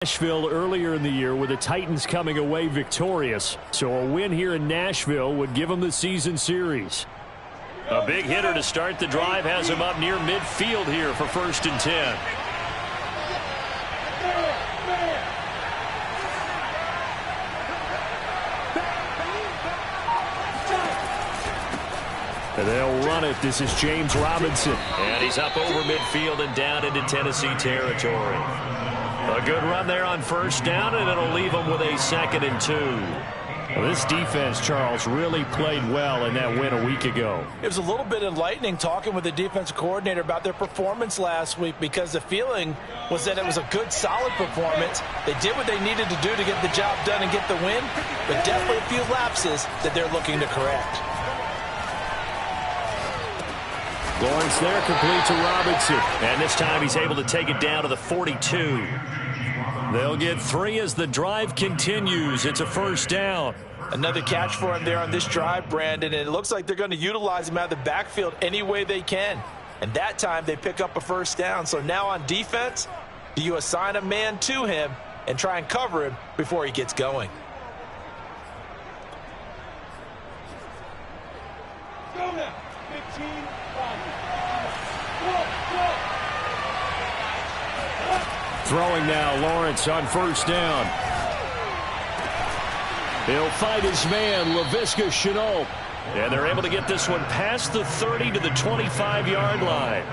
Nashville earlier in the year with the Titans coming away victorious. So a win here in Nashville would give them the season series. A big hitter to start the drive has him up near midfield here for 1st and 10. And they'll run it. This is James Robinson. And he's up over midfield and down into Tennessee territory. A good run there on 1st down, and it'll leave them with a 2nd and 2. Well, this defense, Charles, really played well in that win a week ago. It was a little bit enlightening talking with the defensive coordinator about their performance last week, because the feeling was that it was a good, solid performance. They did what they needed to do to get the job done and get the win, but definitely a few lapses that they're looking to correct. Lawrence there, complete to Robinson. And this time he's able to take it down to the 42. They'll get 3 as the drive continues. It's a 1st down. Another catch for him there on this drive, Brandon, and it looks like they're going to utilize him out of the backfield any way they can. And that time they pick up a 1st down. So now on defense, do you assign a man to him and try and cover him before he gets going? Go now, 15. Throwing now, Lawrence on 1st down. He'll fight his man, Laviska Shenault. And they're able to get this one past the 30 to the 25-yard line.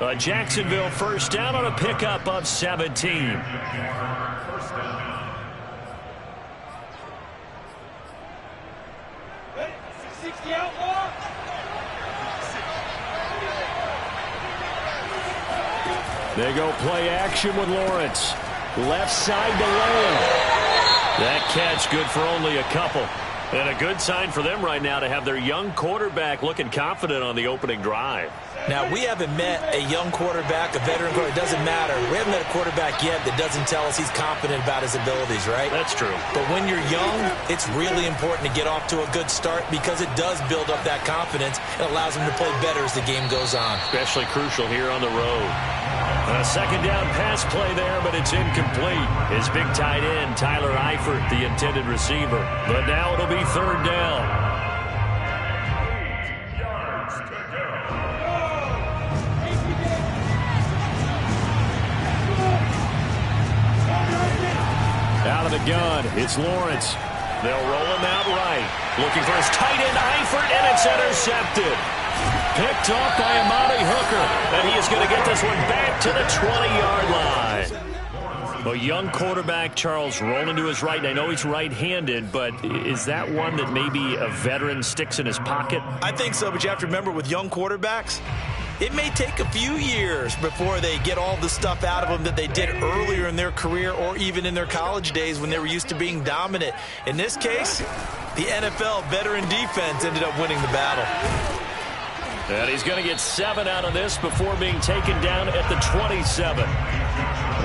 A Jacksonville 1st down on a pickup of 17. They go play action with Lawrence. Left side to Lamb. That catch good for only a couple. And a good sign for them right now to have their young quarterback looking confident on the opening drive. Now, we haven't met a young quarterback, a veteran quarterback. It doesn't matter. We haven't met a quarterback yet that doesn't tell us he's confident about his abilities, right? That's true. But when you're young, it's really important to get off to a good start, because it does build up that confidence and allows him to play better as the game goes on. Especially crucial here on the road. A 2nd down pass play there, but it's incomplete. His big tight end, Tyler Eifert, the intended receiver. But now it'll be 3rd down. Out of the gun, it's Lawrence. They'll roll him out right. Looking for his tight end, Eifert, and it's intercepted. Picked off by Amani Hooker, and he is going to get this one back to the 20-yard line. A young quarterback, Charles, rolling to his right. And I know he's right-handed, but is that one that maybe a veteran sticks in his pocket? I think so, but you have to remember, with young quarterbacks, it may take a few years before they get all the stuff out of them that they did earlier in their career, or even in their college days when they were used to being dominant. In this case, the NFL veteran defense ended up winning the battle. And he's going to get 7 out of this before being taken down at the 27.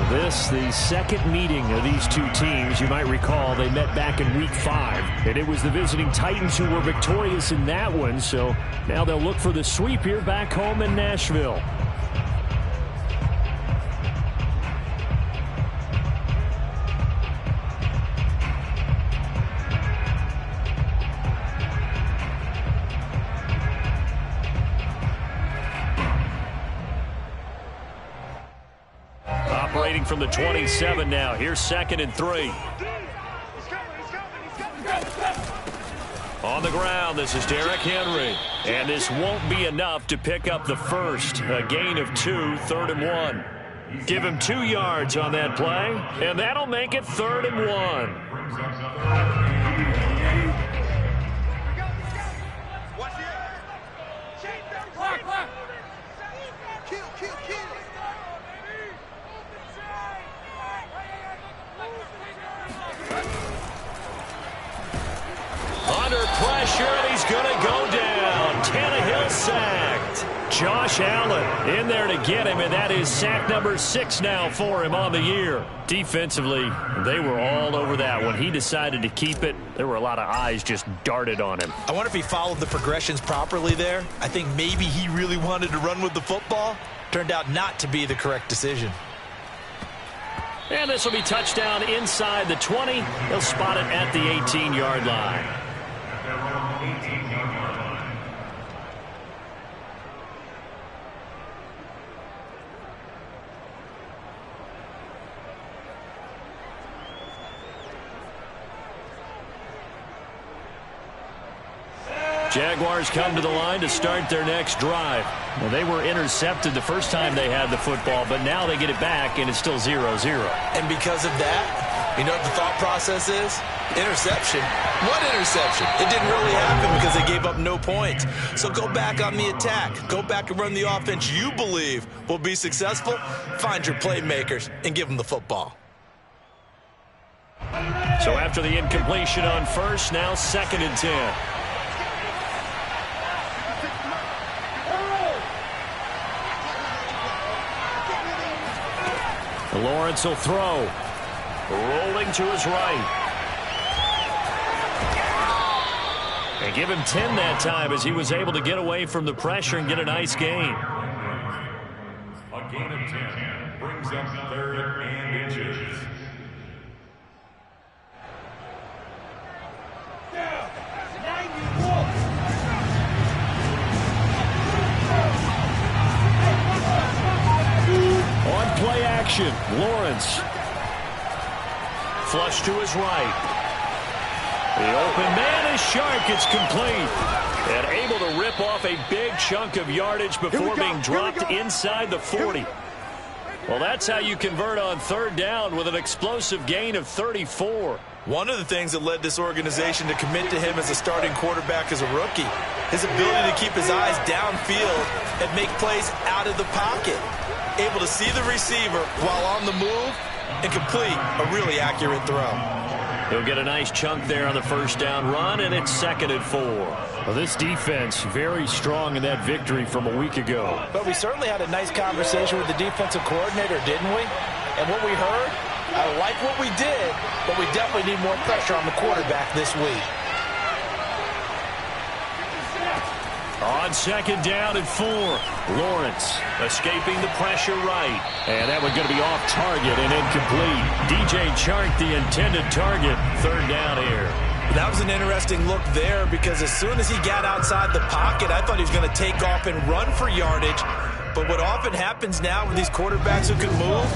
This, the second meeting of these two teams. You might recall they met back in Week 5. And it was the visiting Titans who were victorious in that one. So now they'll look for the sweep here back home in Nashville. Operating from the 27 now. Here's 2nd and 3. On the ground, this is Derrick Henry. And this won't be enough to pick up the first. A gain of 2, 3rd and 1. Give him 2 yards on that play, and that'll make it 3rd and 1. Under pressure, and he's going to go down. Tannehill sacked. Josh Allen in there to get him, and that is sack number 6 now for him on the year. Defensively, they were all over that. When he decided to keep it, there were a lot of eyes just darted on him. I wonder if he followed the progressions properly there. I think maybe he really wanted to run with the football. Turned out not to be the correct decision. And this will be touchdown inside the 20. He'll spot it at the 18-yard line. Jaguars come to the line to start their next drive. Well, they were intercepted the first time they had the football, but now they get it back, and it's still 0-0. And because of that, you know what the thought process is? Interception. What interception? It didn't really happen because they gave up no points. So go back on the attack. Go back and run the offense you believe will be successful. Find your playmakers and give them the football. So after the incompletion on first, now 2nd and 10. Lawrence will throw. Rolling to his right. And give him 10 that time as he was able to get away from the pressure and get a nice gain. A gain of 10 brings up 3rd and inches. Down. 91. On play action, Lawrence. Flush to his right. The open man is sharp. It's complete. And able to rip off a big chunk of yardage before being dropped inside the 40. Well, that's how you convert on 3rd down with an explosive gain of 34. One of the things that led this organization to commit to him as a starting quarterback as a rookie, his ability to keep his eyes downfield and make plays out of the pocket. Able to see the receiver while on the move and complete a really accurate throw. He'll get a nice chunk there on the 1st down run, and it's 2nd and 4. Well, this defense very strong in that victory from a week ago. But we certainly had a nice conversation with the defensive coordinator, didn't we? And what we heard, I like what we did, but we definitely need more pressure on the quarterback this week. On 2nd down and 4, Lawrence escaping the pressure right. And that one's going to be off target and incomplete. DJ Chark, the intended target, 3rd down here. That was an interesting look there because as soon as he got outside the pocket, I thought he was going to take off and run for yardage. But what often happens now with these quarterbacks who can move,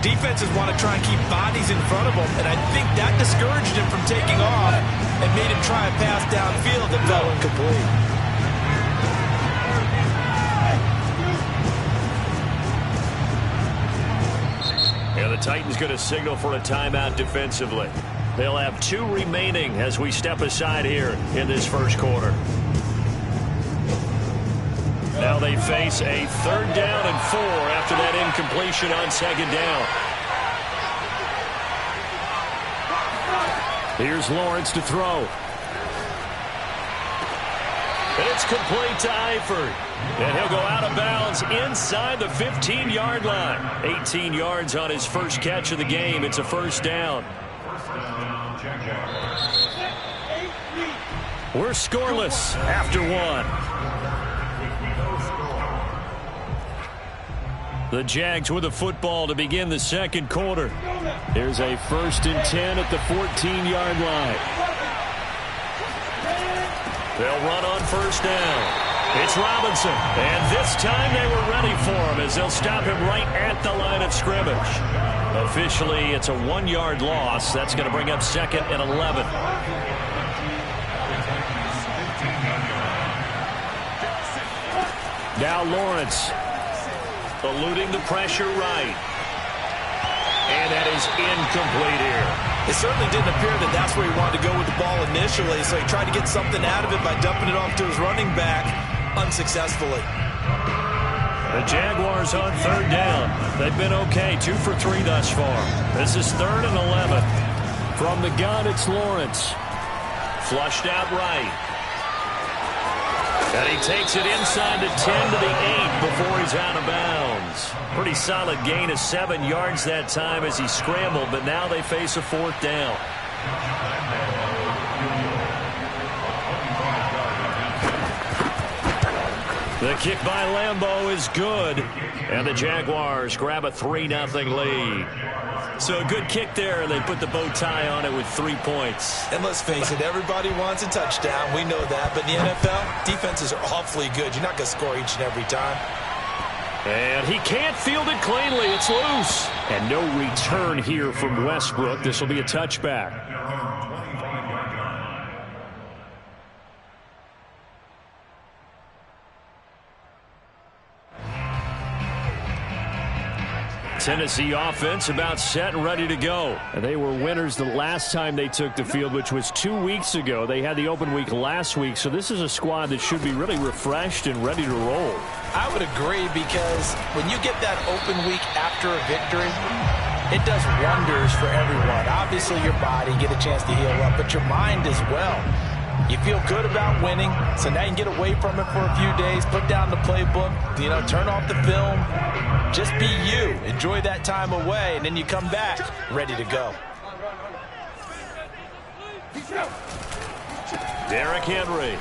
defenses want to try and keep bodies in front of them, and I think that discouraged him from taking off and made him try a pass downfield that fell incomplete. And the Titans going to signal for a timeout defensively. They'll have 2 remaining as we step aside here in this 1st quarter. Now they face a 3rd down and 4 after that incompletion on 2nd down. Here's Lawrence to throw. And it's complete to Eifert. And he'll go out of bounds inside the 15-yard line. 18 yards on his first catch of the game. It's a 1st down. We're scoreless after 1. The Jags with the football to begin the 2nd quarter. There's a 1st and 10 at the 14-yard line. They'll run on 1st down. It's Robinson, and this time they were ready for him as they'll stop him right at the line of scrimmage. Officially, it's a 1-yard loss. That's going to bring up 2nd and 11. Now Lawrence, eluding the pressure right. And that is incomplete here. It certainly didn't appear that that's where he wanted to go with the ball initially, so he tried to get something out of it by dumping it off to his running back unsuccessfully. The Jaguars on 3rd down. They've been okay, 2 for 3 thus far. This is 3rd and 11. From the gun, it's Lawrence. Flushed out right. And he takes it inside the 10 to the 8 before he's out of bounds. Pretty solid gain of 7 yards that time as he scrambled, but now they face a 4th down. The kick by Lambeau is good, and the Jaguars grab a 3-0 lead. So a good kick there, and they put the bow tie on it with 3 points. And let's face it, everybody wants a touchdown. We know that. But in the NFL, defenses are awfully good. You're not going to score each and every time. And he can't field it cleanly. It's loose. And no return here from Westbrook. This will be a touchback. Tennessee offense about set and ready to go. And they were winners the last time they took the field, which was 2 weeks ago. They had the open week last week, so this is a squad that should be really refreshed and ready to roll. I would agree, because when you get that open week after a victory, it does wonders for everyone. Obviously, your body, get a chance to heal up, but your mind as well. You feel good about winning, so now you can get away from it for a few days, put down the playbook, turn off the film. Just be you. Enjoy that time away, and then you come back ready to go. Derrick Henry.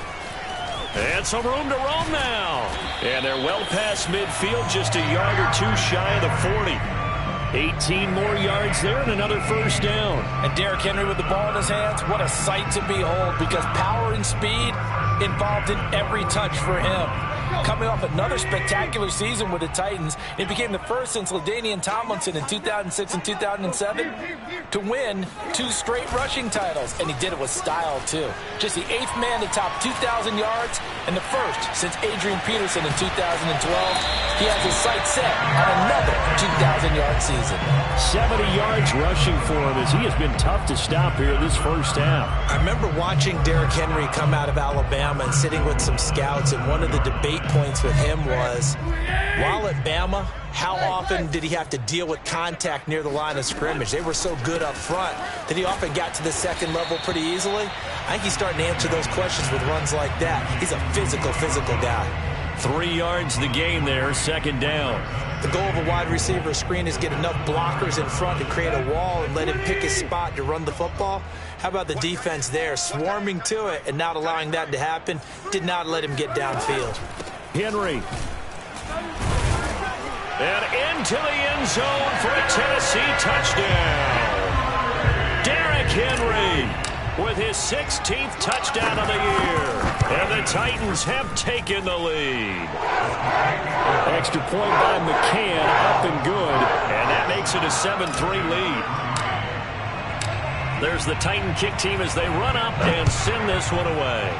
And some room to roam now. And they're well past midfield, just a yard or two shy of the 40. 18 more yards there and another first down. And Derrick Henry with the ball in his hands, what a sight to behold, because power and speed involved in every touch for him. Coming off another spectacular season with the Titans, it became the first since LaDainian Tomlinson in 2006 and 2007 to win 2 straight rushing titles. And he did it with style, too. Just the 8th man to top 2,000 yards and the first since Adrian Peterson in 2012. He has his sights set on another 2,000-yard season. 70 yards rushing for him, as he has been tough to stop here this first half. I remember watching Derrick Henry come out of Alabama and sitting with some scouts, and one of the debate points with him was, while at Bama, how often did he have to deal with contact near the line of scrimmage? They were so good up front that he often got to the second level pretty easily. I think he's starting to answer those questions with runs like that. He's a physical guy. 3 yards the game there, second down. The goal of a wide receiver screen is get enough blockers in front to create a wall and let him pick his spot to run the football. How about the defense there, swarming to it and not allowing that to happen? Did not let him get downfield. Henry. And into the end zone for a Tennessee touchdown. Derrick Henry with his 16th touchdown of the year. And the Titans have taken the lead. Extra point by McCann, up and good. And that makes it a 7-3 lead. There's the Titan kick team as they run up and send this one away.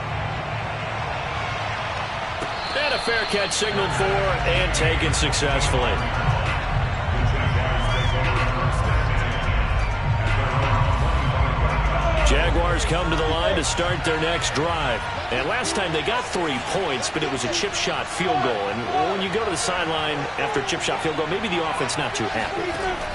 And a fair catch signaled for and taken successfully. Jaguars come to the line to start their next drive. And last time they got 3 points, but it was a chip shot field goal. And when you go to the sideline after a chip shot field goal, maybe the offense not too happy.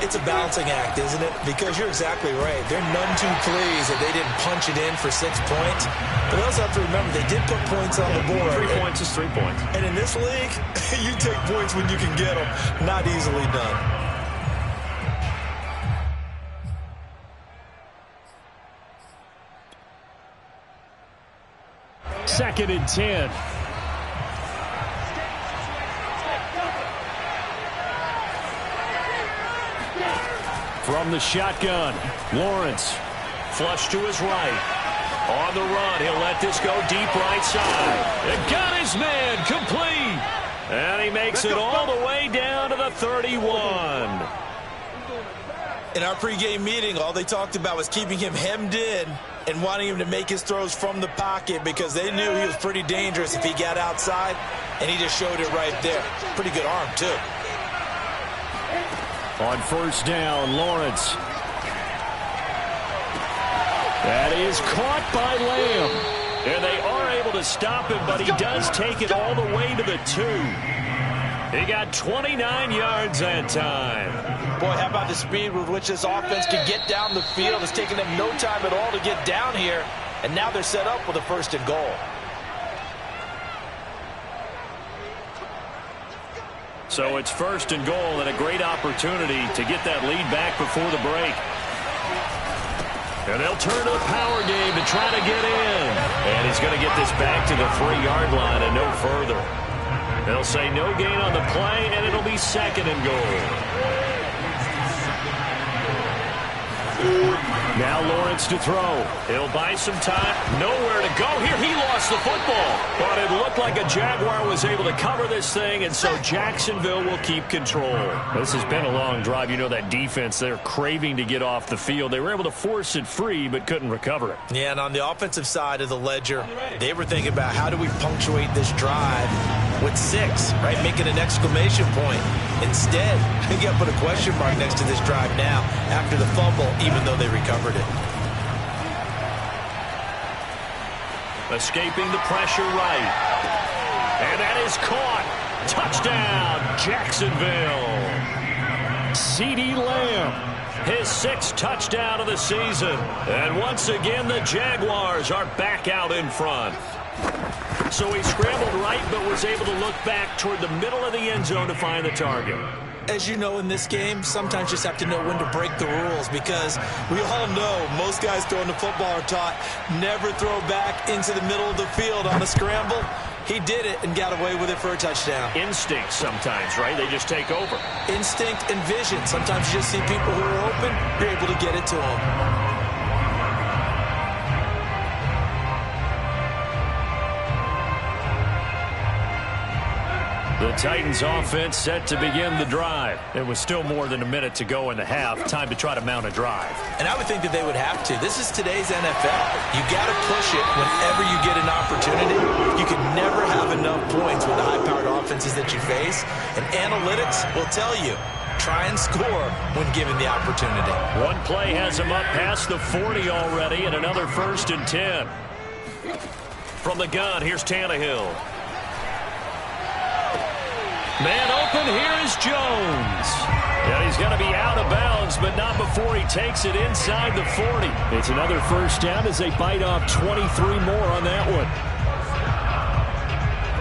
It's a balancing act, isn't it? Because you're exactly right. They're none too pleased that they didn't punch it in for 6 points. But they also have to remember they did put points on the board. 3 points is 3 points. And in this league, you take points when you can get them. Not easily done. Second and 10. From the shotgun, Lawrence. Flush to his right. On the run, he'll let this go deep right side. And got his man complete. And he makes it all the way down to the 31. In our pregame meeting, all they talked about was keeping him hemmed in and wanting him to make his throws from the pocket because they knew he was pretty dangerous if he got outside, and he just showed it right there. Pretty good arm, too. On first down, Lawrence. That is caught by Lamb. And they are able to stop him, but he does take it all the way to the 2. He got 29 yards that time. Boy, how about the speed with which this offense can get down the field? It's taken them no time at all to get down here, and now they're set up with a 1st and goal. So it's 1st and goal and a great opportunity to get that lead back before the break. And they'll turn to the power game to try to get in. And he's going to get this back to the 3-yard line and no further. They'll say no gain on the play, and it'll be 2nd and goal. Now Lawrence to throw. He'll buy some time. Nowhere to go here. He lost the football. But it looked like a Jaguar was able to cover this thing, and so Jacksonville will keep control. This has been a long drive. You know that defense, they're craving to get off the field. They were able to force it free, but couldn't recover it. Yeah, and on the offensive side of the ledger, they were thinking about how do we punctuate this drive with 6, right? Making an exclamation point. Instead, you got to put a question mark next to this drive now after the fumble, even though they recovered it. Escaping the pressure right. And that is caught. Touchdown, Jacksonville. CeeDee Lamb, his 6th touchdown of the season. And once again, the Jaguars are back out in front. So he scrambled right, but was able to look back toward the middle of the end zone to find the target. As you know, in this game, sometimes you just have to know when to break the rules, because we all know most guys throwing the football are taught never throw back into the middle of the field on a scramble. He did it and got away with it for a touchdown. Instinct sometimes, right? They just take over. Instinct and vision. Sometimes you just see people who are open, you're able to get it to them. The Titans offense set to begin the drive. There was still more than a minute to go in the half. Time to try to mount a drive. And I would think that they would have to. This is today's NFL. You got to push it whenever you get an opportunity. You can never have enough points with the high-powered offenses that you face. And analytics will tell you, try and score when given the opportunity. One play has him up past the 40 already, and another 1st and 10. From the gun, here's Tannehill. Man open, here is Jones. Yeah, he's going to be out of bounds, but not before he takes it inside the 40. It's another 1st down as they bite off 23 more on that one.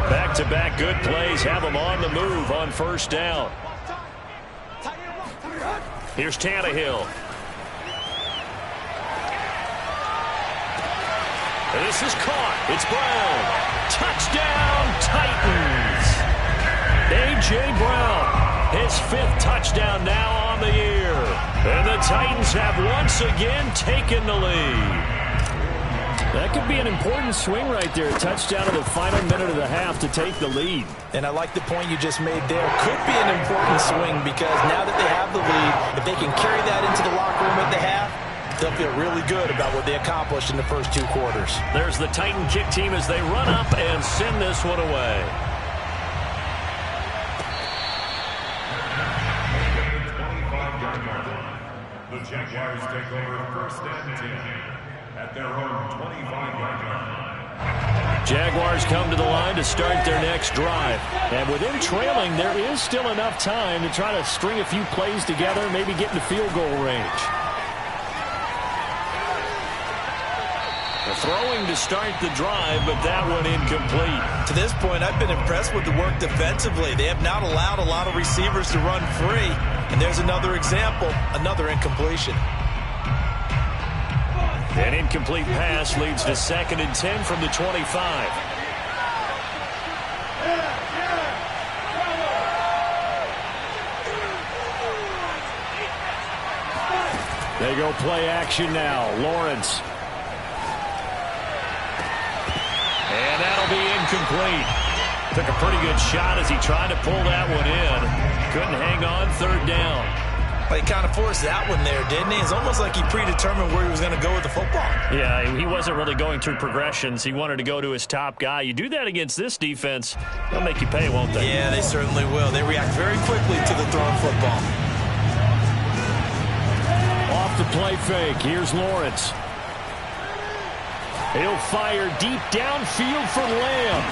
Back-to-back good plays have them on the move on 1st down. Here's Tannehill. And this is caught. It's Brown. Touchdown, Titans. A.J. Brown, his 5th touchdown now on the year. And the Titans have once again taken the lead. That could be an important swing right there. Touchdown in the final minute of the half to take the lead. And I like the point you just made there. Could be an important swing because now that they have the lead, if they can carry that into the locker room at the half, they'll feel really good about what they accomplished in the first 2 quarters. There's the Titan kick team as they run up and send this one away. The Jaguars take over 1st and 10 at their own 25-yard line. Jaguars come to the line to start their next drive. And with them trailing, there is still enough time to try to string a few plays together, maybe get into field goal range. Throwing to start the drive, but that one incomplete. To this point, I've been impressed with the work defensively. They have not allowed a lot of receivers to run free. And there's another example, another incompletion. An incomplete pass leads to 2nd and 10 from the 25. They go play action now. Lawrence. And that'll be incomplete. Took a pretty good shot as he tried to pull that one in. Couldn't hang on 3rd down. But he kind of forced that one there, didn't he? It's almost like he predetermined where he was going to go with the football. Yeah, he wasn't really going through progressions. He wanted to go to his top guy. You do that against this defense, they'll make you pay, won't they? Yeah, they certainly will. They react very quickly to the thrown football. Off the play fake. Here's Lawrence. He'll fire deep downfield for Lamb.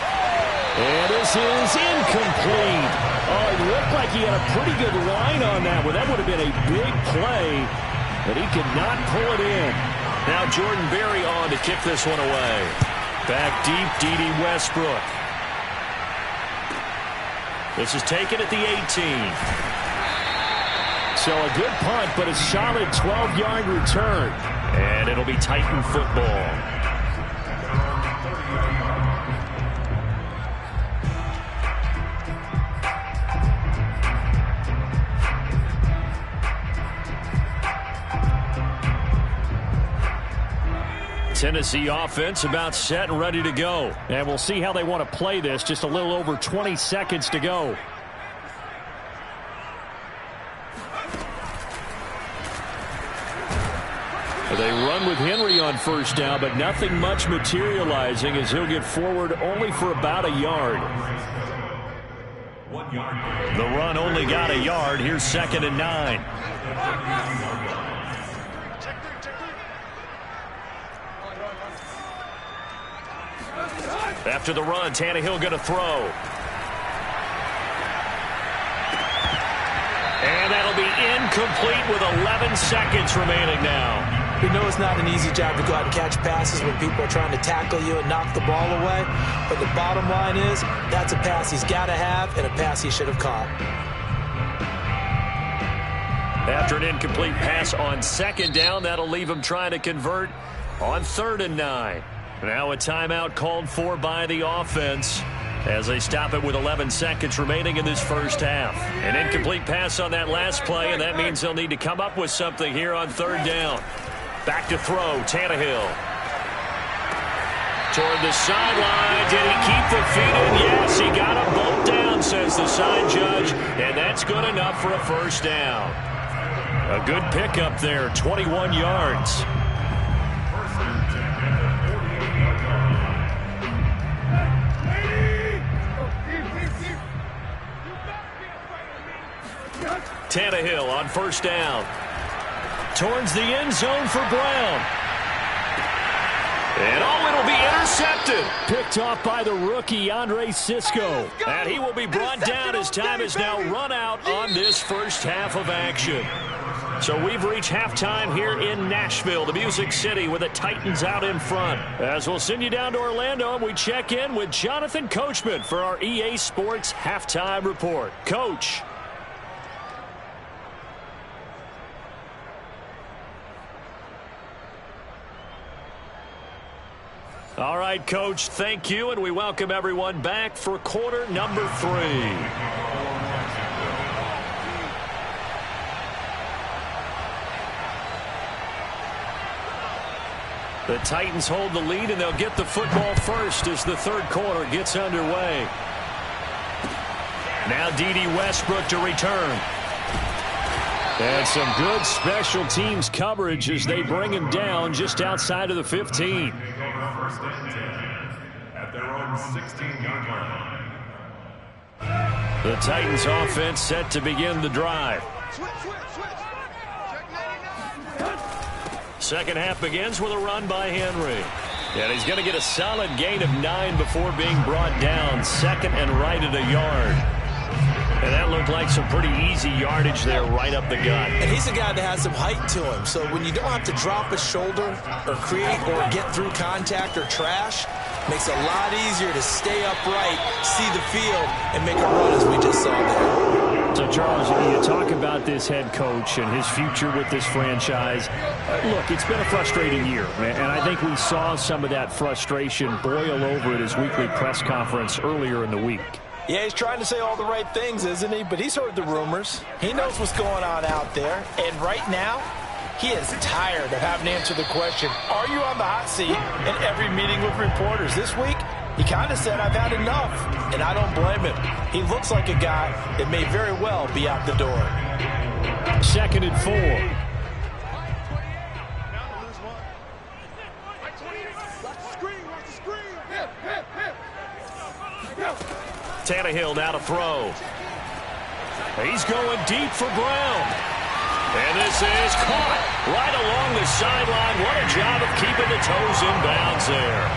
And this is incomplete. Oh, it looked like he had a pretty good line on that one. That would have been a big play, but he could not pull it in. Now Jordan Berry on to kick this one away. Back deep, D.D. Westbrook. This is taken at the 18. So a good punt, but a solid 12-yard return. And it'll be Titan football. Tennessee offense about set and ready to go. And we'll see how they want to play this. Just a little over 20 seconds to go. They run with Henry on first down, but nothing much materializing as he'll get forward only for about a yard. The run only got a yard. Here's 2nd and 9. After the run, Tannehill going to throw. And that'll be incomplete with 11 seconds remaining now. We know it's not an easy job to go out and catch passes when people are trying to tackle you and knock the ball away. But the bottom line is, that's a pass he's got to have and a pass he should have caught. After an incomplete pass on 2nd down, that'll leave him trying to convert on 3rd and 9. Now a timeout called for by the offense as they stop it with 11 seconds remaining in this first half. An incomplete pass on that last play, and that means they'll need to come up with something here on 3rd down. Back to throw, Tannehill. Toward the sideline. Did he keep the feet in? Yes, he got them both down, says the side judge, and that's good enough for a first down. A good pickup there, 21 yards. Tannehill on first down. Towards the end zone for Brown. And it'll be intercepted. Picked off by the rookie, Andre Sisco. And he will be brought down as time is now run out on this first half of action. So we've reached halftime here in Nashville, the Music City, with the Titans out in front. As we'll send you down to Orlando, and we check in with Jonathan Coachman for our EA Sports Halftime Report. Coach. All right, Coach, thank you, and we welcome everyone back for quarter number 3. The Titans hold the lead, and they'll get the football first as the third quarter gets underway. Now D.D. Westbrook to return. And some good special teams coverage as they bring him down just outside of the 15. At their own 16-yard line. The Titans offense set to begin the drive. Second half begins with a run by Henry. And he's going to get a solid gain of 9 before being brought down. 2nd and right at a yard. And that looked like some pretty easy yardage there right up the gut. And he's a guy that has some height to him. So when you don't have to drop a shoulder or create or get through contact or trash, makes it a lot easier to stay upright, see the field, and make a run as we just saw there. So, Charles, you talk about this head coach and his future with this franchise. Look, it's been a frustrating year, man, and I think we saw some of that frustration boil over at his weekly press conference earlier in the week. Yeah, he's trying to say all the right things, isn't he? But he's heard the rumors. He knows what's going on out there. And right now, he is tired of having to answer the question, are you on the hot seat in every meeting with reporters? This week, he kind of said, I've had enough. And I don't blame him. He looks like a guy that may very well be out the door. 2nd and 4. Tannehill now to throw. He's going deep for Brown. And this is caught right along the sideline. What a job of keeping the toes in bounds there.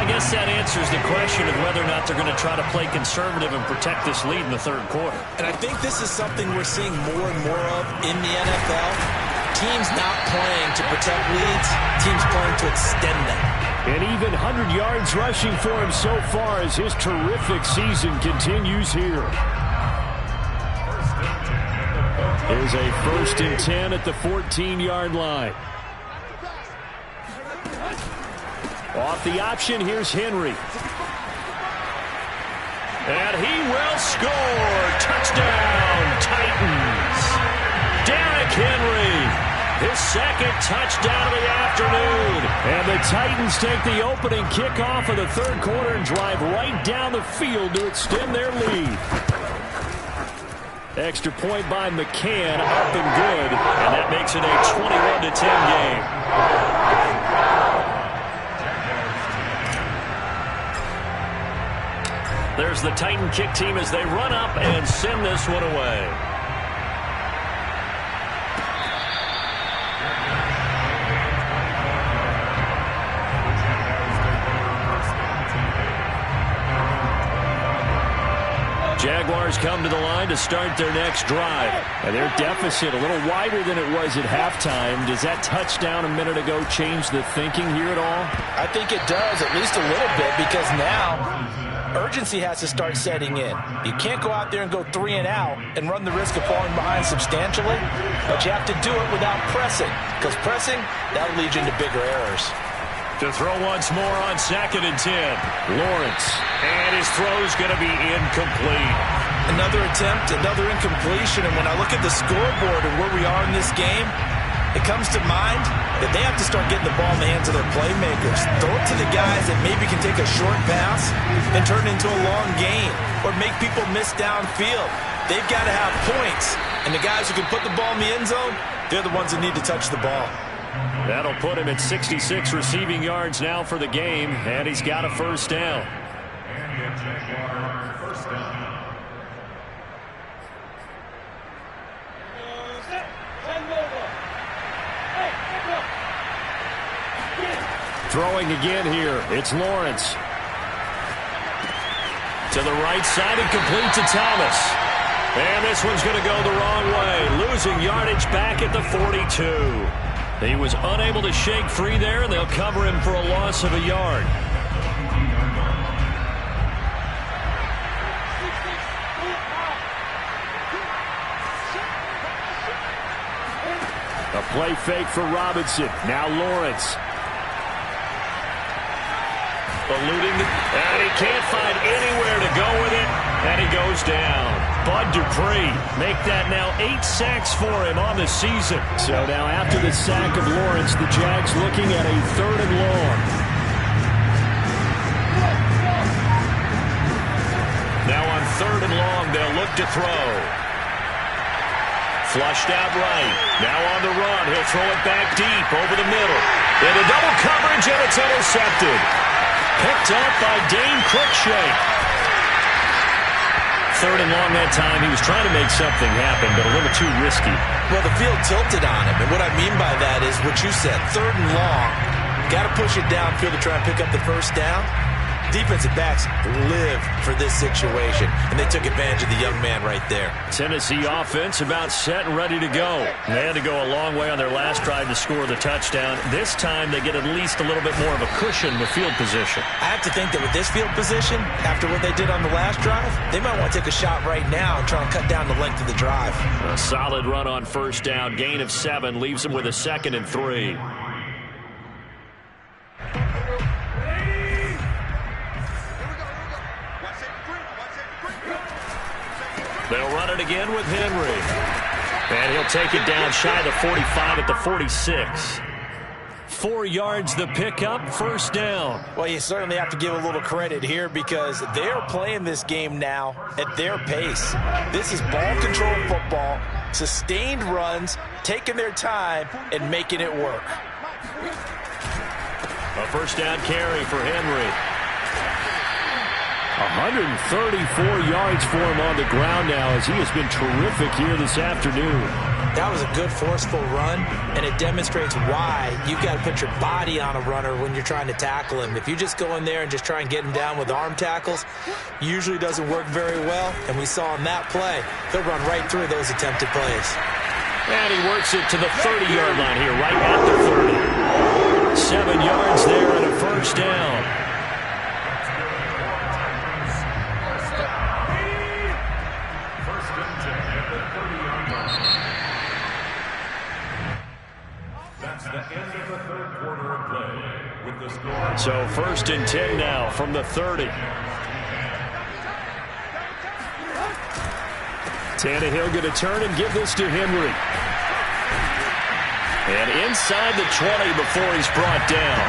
I guess that answers the question of whether or not they're going to try to play conservative and protect this lead in the third quarter. And I think this is something we're seeing more and more of in the NFL. Teams not playing to protect leads, teams playing to extend them. And even 100 yards rushing for him so far as his terrific season continues here. Here's a 1st and 10 at the 14-yard line. Off the option, here's Henry. And he will score. Touchdown, Titans. Derrick Henry. his second touchdown of the afternoon. And the Titans take the opening kickoff of the third quarter and drive right down the field to extend their lead. Extra point by McCann, up and good, and that makes it a 21-10 game. There's the Titan kick team as they run up and send this one away. Jaguars come to the line to start their next drive. And their deficit a little wider than it was at halftime. Does that touchdown a minute ago change the thinking here at all? I think it does, at least a little bit, because now urgency has to start setting in. You can't go out there and go 3 and out and run the risk of falling behind substantially, but you have to do it without pressing, because pressing, that'll lead you into bigger errors. To throw once more on 2nd and 10. Lawrence. And his throw's going to be incomplete. Another attempt, another incompletion. And when I look at the scoreboard and where we are in this game, it comes to mind that they have to start getting the ball in the hands of their playmakers. Throw it to the guys that maybe can take a short pass and turn it into a long gain or make people miss downfield. They've got to have points. And the guys who can put the ball in the end zone, they're the ones that need to touch the ball. That'll put him at 66 receiving yards now for the game, and he's got a first down. Throwing again here, it's Lawrence. To the right side and complete to Thomas. And this one's going to go the wrong way, losing yardage back at the 42. He was unable to shake free there, and they'll cover him for a loss of a yard. A play fake for Robinson. Now Lawrence. Eluding, and he can't find anywhere to go with it, and he goes down. Bud Dupree make that now 8 sacks for him on the season. So now after the sack of Lawrence, the Jags looking at a 3rd and long. Now on 3rd and long, they'll look to throw. Flushed out right. Now on the run, he'll throw it back deep over the middle. Into double coverage, and it's intercepted. Picked up by Dane Cruikshank. 3rd and long that time. He was trying to make something happen, but a little too risky. Well, the field tilted on him, and what I mean by that is what you said. 3rd and long, got to push it downfield to try and pick up the first down. Defensive backs live for this situation, and they took advantage of the young man right there. Tennessee offense about set and ready to go. They had to go a long way on their last drive to score the touchdown. This time they get at least a little bit more of a cushion with field position. I have to think that with this field position, after what they did on the last drive, they might want to take a shot right now and try and cut down the length of the drive. A solid run on first down, gain of 7, leaves them with a 2nd and 3. They'll run it again with Henry. And he'll take it down shy of the 45 at the 46. 4 yards the pickup, first down. Well, you certainly have to give a little credit here because they're playing this game now at their pace. This is ball control football, sustained runs, taking their time, and making it work. A first down carry for Henry. 134 yards for him on the ground now as he has been terrific here this afternoon. That was a good forceful run, and it demonstrates why you've got to put your body on a runner when you're trying to tackle him. If you just go in there and just try and get him down with arm tackles, usually doesn't work very well, and we saw in that play, they'll run right through those attempted plays. And he works it to the 30-yard line here, right at the 30. 7 yards there and a first down. So 1st and 10 now from the 30. Tannehill going to turn and give this to Henry. And inside the 20 before he's brought down.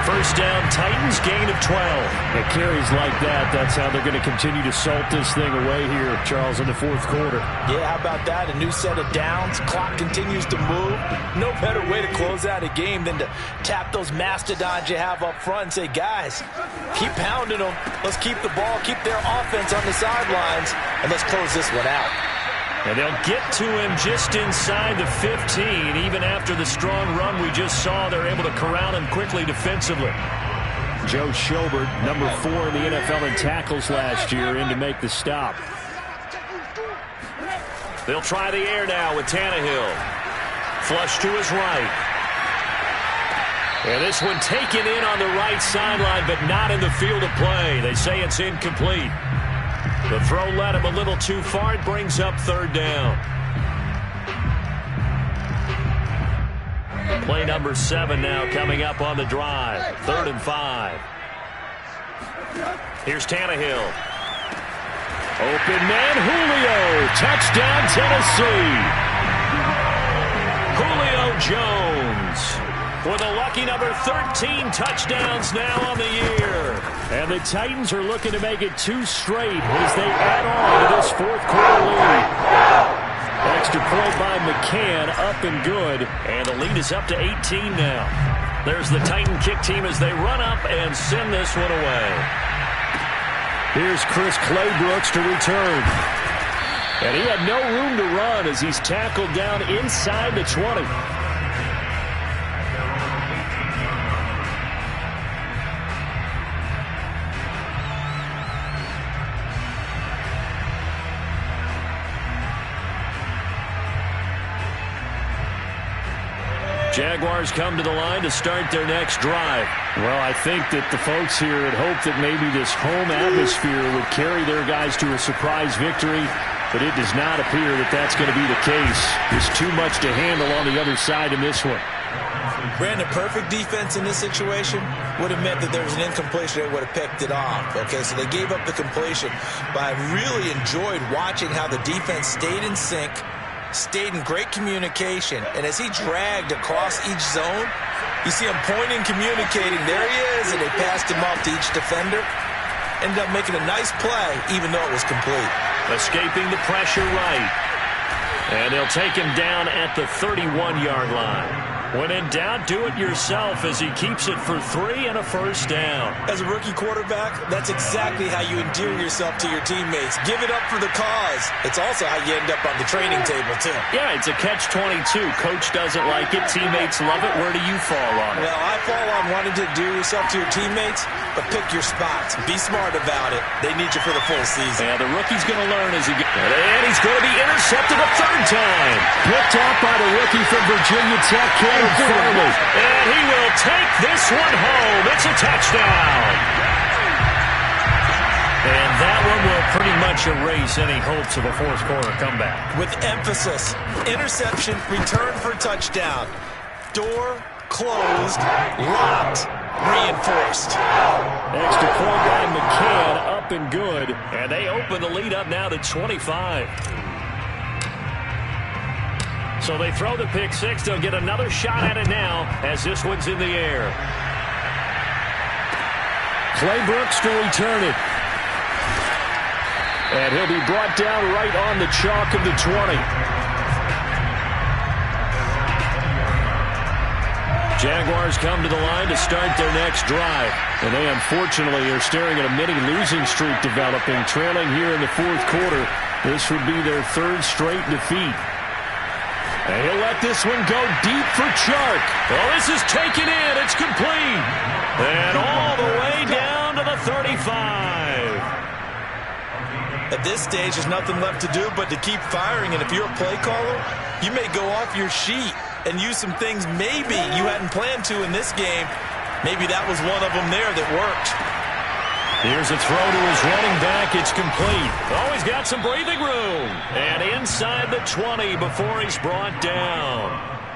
First down, Titans, gain of 12. It carries like that. That's how they're going to continue to salt this thing away here, Charles, in the fourth quarter. Yeah, how about that? A new set of downs. Clock continues to move. No better way to close out a game than to tap those mastodons you have up front and say, guys, keep pounding them. Let's keep the ball, keep their offense on the sidelines, and let's close this one out. And they'll get to him just inside the 15. Even after the strong run we just saw, they're able to corral him quickly defensively. Joe Schobert, number 4 in the NFL in tackles last year, in to make the stop. They'll try the air now with Tannehill. Flush to his right. And this one taken in on the right sideline, but not in the field of play. They say it's incomplete. The throw led him a little too far. It brings up third down. Play number 7 now coming up on the drive. 3rd and 5. Here's Tannehill. Open man, Julio. Touchdown, Tennessee. Julio Jones with a lucky number 13 touchdowns now on the year. And the Titans are looking to make it 2 straight as they add on to this fourth quarter lead. Extra point by McCann, up and good. And the lead is up to 18 now. There's the Titan kick team as they run up and send this one away. Here's Chris Claybrooks to return. And he had no room to run as he's tackled down inside the 20. Jaguars come to the line to start their next drive. Well, I think that the folks here had hoped that maybe this home atmosphere would carry their guys to a surprise victory, but it does not appear that that's going to be the case. There's too much to handle on the other side in this one. Brandon, perfect defense in this situation would have meant that there was an incompletion that would have picked it off. Okay, so they gave up the completion, but I really enjoyed watching how the defense stayed in sync, stayed in great communication, and as he dragged across each zone, you see him pointing, communicating. There he is, and they passed him off to each defender. Ended up making a nice play, even though it was complete. Escaping the pressure right. And they'll take him down at the 31-yard line. When in doubt, do it yourself as he keeps it for 3 and a first down. As a rookie quarterback, that's exactly how you endear yourself to your teammates. Give it up for the cause. It's also how you end up on the training table, too. Yeah, it's a catch-22. Coach doesn't like it. Teammates love it. Where do you fall on it? Well, I fall on wanting to endear yourself to your teammates, but pick your spots. Be smart about it. They need you for the full season. Yeah, the rookie's going to learn as he gets. And he's going to be intercepted a 3rd time. Picked off by the rookie from Virginia Tech, Caleb Farley. And he will take this one home. It's a touchdown. And that one will pretty much erase any hopes of a fourth quarter comeback. With emphasis, interception, return for touchdown. Door closed, locked, reinforced. Extra point by McCann, up and good. And they open the lead up now to 25. So they throw the pick 6. They'll get another shot at it now as this one's in the air. Claybrooks to return it. And he'll be brought down right on the chalk of the 20. Jaguars come to the line to start their next drive. And they unfortunately are staring at a mini losing streak developing, trailing here in the fourth quarter. This would be their 3rd straight defeat. And he'll let this one go deep for Chark. Well, this is taken in. It's complete. And all the way down to the 35. At this stage, there's nothing left to do but to keep firing. And if you're a play caller, you may go off your sheet and use some things maybe you hadn't planned to in this game. Maybe that was one of them there that worked. Here's a throw to his running back. It's complete. Oh, he's got some breathing room. And inside the 20 before he's brought down.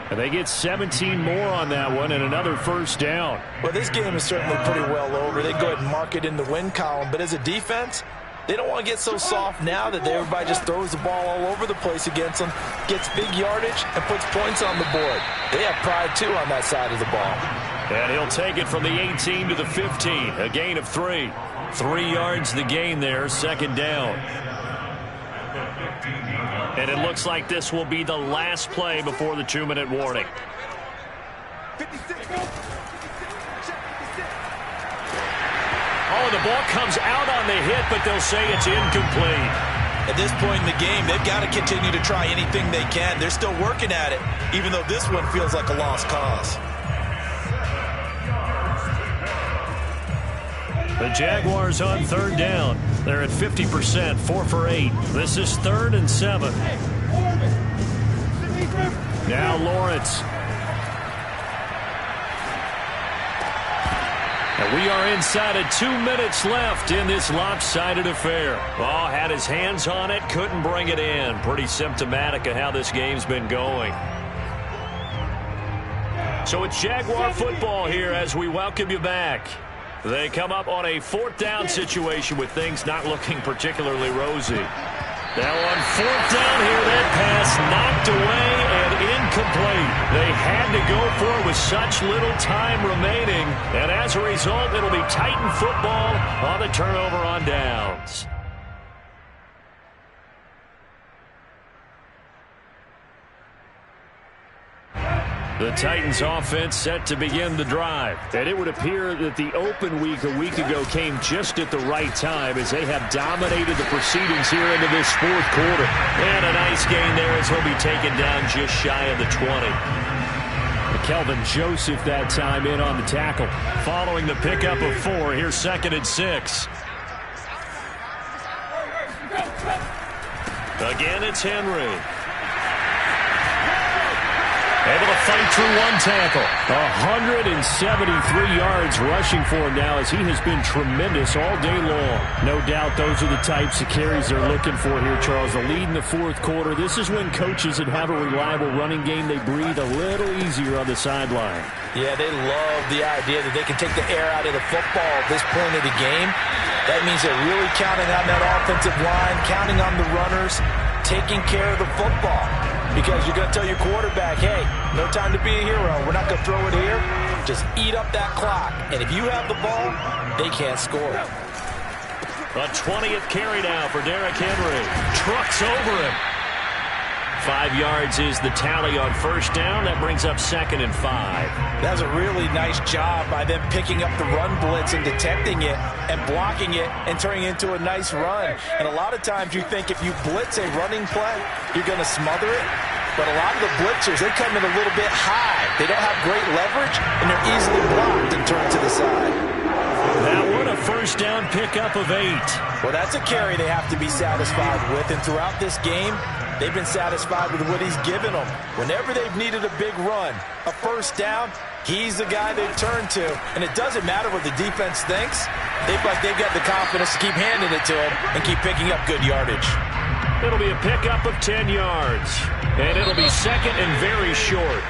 And they get 17 more on that one and another first down. Well, this game is certainly pretty well over. They go ahead and mark it in the win column. But as a defense, They don't want to get so soft now that everybody just throws the ball all over the place against them, gets big yardage, and puts points on the board. They have pride, too, on that side of the ball. And he'll take it from the 18 to the 15, a gain of 3. 3 yards the gain there, second down. And it looks like this will be the last play before the 2-minute warning. Oh, the ball comes out on the hit, but they'll say it's incomplete. At this point in the game, they've got to continue to try anything they can. They're still working at it, even though this one feels like a lost cause. The Jaguars on third down. They're at 50%, 4 for 8. This is 3rd and 7. Now Lawrence. And we are inside of 2 minutes left in this lopsided affair. Oh, had his hands on it, couldn't bring it in. Pretty symptomatic of how this game's been going. So it's Jaguar football here as we welcome you back. They come up on a 4th down situation with things not looking particularly rosy. Now on 4th down here, that pass knocked away and incomplete. They had to go for it with such little time remaining. And as a result, it'll be Titan football on the turnover on downs. The Titans offense set to begin the drive. And it would appear that the open week a week ago came just at the right time as they have dominated the proceedings here into this 4th quarter. And a nice gain there as he'll be taken down just shy of the 20. Kelvin Joseph that time in on the tackle. Following the pickup of 4, here's 2nd and 6. Again, it's Henry. Able to fight through one tackle. 173 yards rushing for him now as he has been tremendous all day long. No doubt those are the types of carries they're looking for here, Charles. The lead in the 4th quarter. This is when coaches that have a reliable running game, they breathe a little easier on the sideline. Yeah, they love the idea that they can take the air out of the football at this point of the game. That means they're really counting on that offensive line, counting on the runners, taking care of the football. Because you're going to tell your quarterback, hey, no time to be a hero. We're not going to throw it here. Just eat up that clock. And if you have the ball, they can't score. A 20th carry now for Derrick Henry. Trucks over him. 5 yards is the tally on 1st down. That brings up 2nd and 5. That was a really nice job by them picking up the run blitz and detecting it and blocking it and turning it into a nice run. And a lot of times you think if you blitz a running play, you're going to smother it. But a lot of the blitzers, they come in a little bit high. They don't have great leverage, and they're easily blocked and turned to the side. That one a 1st down pickup of 8. Well, that's a carry they have to be satisfied with. And throughout this game, they've been satisfied with what he's given them. Whenever they've needed a big run, a 1st down, he's the guy they've turned to. And it doesn't matter what the defense thinks. They've got the confidence to keep handing it to him and keep picking up good yardage. It'll be a pickup of 10 yards. And it'll be 2nd and very short.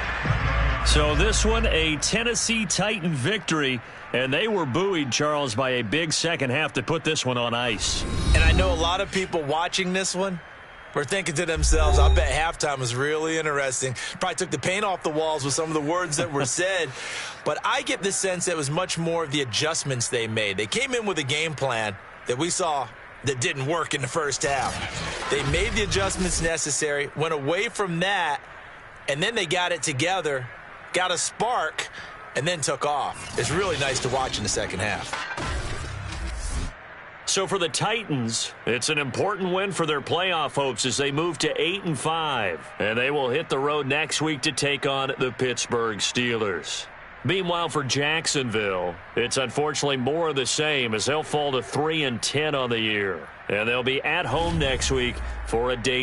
So this one, a Tennessee Titan victory. And they were buoyed, Charles, by a big second half to put this one on ice. And I know a lot of people watching this one were thinking to themselves, I bet halftime was really interesting. Probably took the paint off the walls with some of the words that were said. But I get the sense that it was much more of the adjustments they made. They came in with a game plan that we saw that didn't work in the 1st half. They made the adjustments necessary, went away from that, and then they got it together, got a spark, and then took off. It's really nice to watch in the 2nd half. So for the Titans, it's an important win for their playoff hopes as they move to 8-5. And they will hit the road next week to take on the Pittsburgh Steelers. Meanwhile, for Jacksonville, it's unfortunately more of the same as they'll fall to 3-10 on the year. And they'll be at home next week for a date